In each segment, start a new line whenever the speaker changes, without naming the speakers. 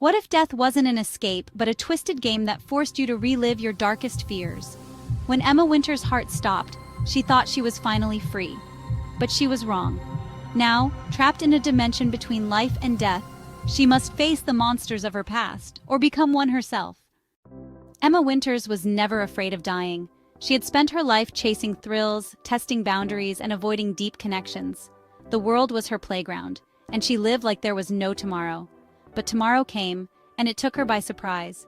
What if death wasn't an escape, but a twisted game that forced you to relive your darkest fears? When Emma Winter's heart stopped, she thought she was finally free. But she was wrong. Now, trapped in a dimension between life and death, she must face the monsters of her past, or become one herself. Emma Winters was never afraid of dying. She had spent her life chasing thrills, testing boundaries, and avoiding deep connections. The world was her playground, and she lived like there was no tomorrow. But tomorrow came, and it took her by surprise.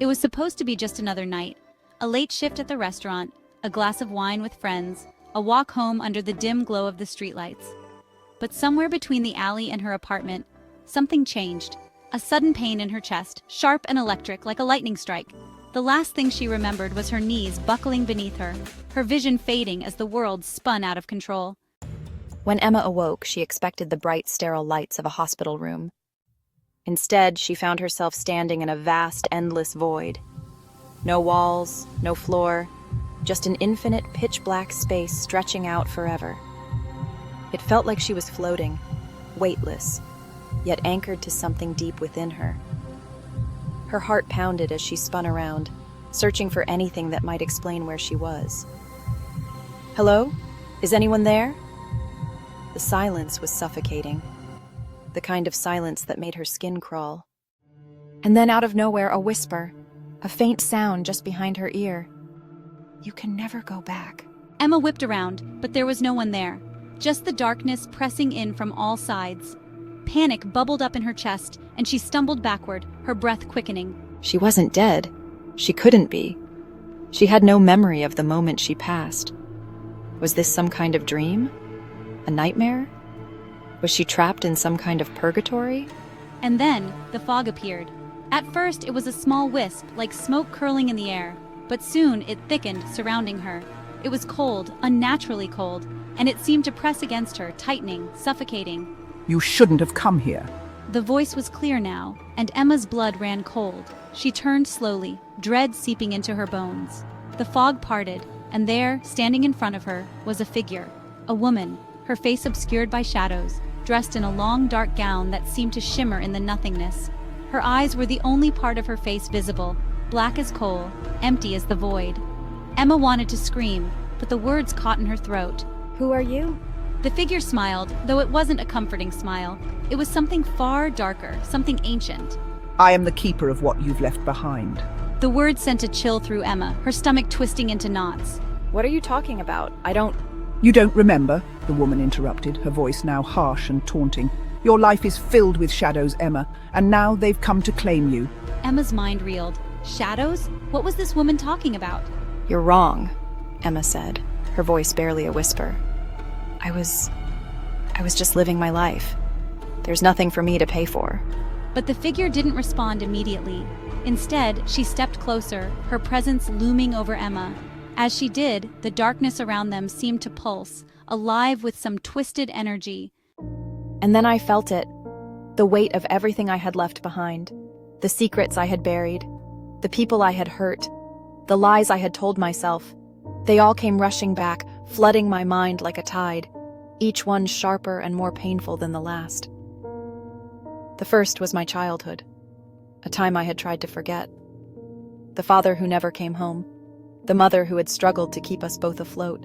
It was supposed to be just another night. A late shift at the restaurant, a glass of wine with friends, a walk home under the dim glow of the streetlights. But somewhere between the alley and her apartment, something changed. A sudden pain in her chest, sharp and electric like a lightning strike. The last thing she remembered was her knees buckling beneath her vision fading as the world spun out of control.
When Emma awoke, she expected the bright, sterile lights of a hospital room. Instead, she found herself standing in a vast, endless void. No walls, no floor, just an infinite, pitch-black space stretching out forever. It felt like she was floating, weightless, yet anchored to something deep within her. Her heart pounded as she spun around, searching for anything that might explain where she was. "Hello? Is anyone there?" The silence was suffocating, the kind of silence that made her skin crawl. And then out of nowhere, a whisper, a faint sound just behind her ear. "You can never go back."
Emma whipped around, but there was no one there. Just the darkness pressing in from all sides. Panic bubbled up in her chest, and she stumbled backward, her breath quickening.
She wasn't dead. She couldn't be. She had no memory of the moment she passed. Was this some kind of dream? A nightmare? Was she trapped in some kind of purgatory?
And then the fog appeared. At first, it was a small wisp, like smoke curling in the air, but soon it thickened, surrounding her. It was cold, unnaturally cold, and it seemed to press against her, tightening, suffocating.
"You shouldn't have come here."
The voice was clear now, and Emma's blood ran cold. She turned slowly, dread seeping into her bones. The fog parted, and there, standing in front of her, was a figure. A woman, her face obscured by shadows, dressed in a long dark gown that seemed to shimmer in the nothingness. Her eyes were the only part of her face visible, black as coal, empty as the void. Emma wanted to scream, but the words caught in her throat.
"Who are you?"
The figure smiled, though it wasn't a comforting smile. It was something far darker, something ancient.
"I am the keeper of what you've left behind."
The word sent a chill through Emma, her stomach twisting into knots.
"What are you talking about? I don't..."
"You don't remember?" the woman interrupted, her voice now harsh and taunting. "Your life is filled with shadows, Emma, and now they've come to claim you."
Emma's mind reeled. Shadows? What was this woman talking about?
"You're wrong," Emma said, her voice barely a whisper. I was just living my life. There's nothing for me to pay for."
But the figure didn't respond immediately. Instead, she stepped closer, her presence looming over Emma. As she did, the darkness around them seemed to pulse, alive with some twisted energy.
And then I felt it, the weight of everything I had left behind, the secrets I had buried, the people I had hurt, the lies I had told myself. They all came rushing back, flooding my mind like a tide, each one sharper and more painful than the last. The first was my childhood, a time I had tried to forget. The father who never came home, the mother who had struggled to keep us both afloat,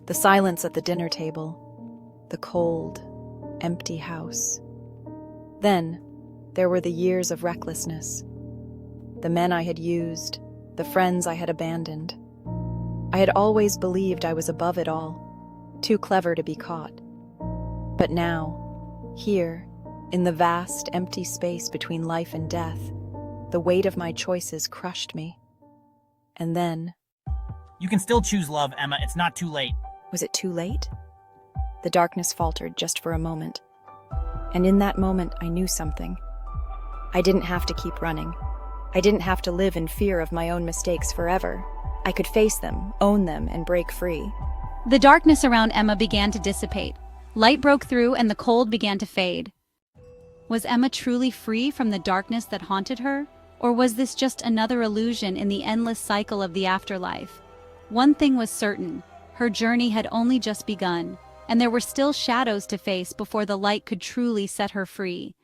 the silence at the dinner table, the cold, empty house. Then, there were the years of recklessness, the men I had used, the friends I had abandoned. I had always believed I was above it all, too clever to be caught. But now, here, in the vast, empty space between life and death, the weight of my choices crushed me. And then...
"You can still choose love, Emma. It's not too late."
Was it too late? The darkness faltered just for a moment. And in that moment, I knew something. I didn't have to keep running. I didn't have to live in fear of my own mistakes forever. I could face them, own them, and break free.
The darkness around Emma began to dissipate. Light broke through and the cold began to fade. Was Emma truly free from the darkness that haunted her? Or was this just another illusion in the endless cycle of the afterlife? One thing was certain, her journey had only just begun, and there were still shadows to face before the light could truly set her free.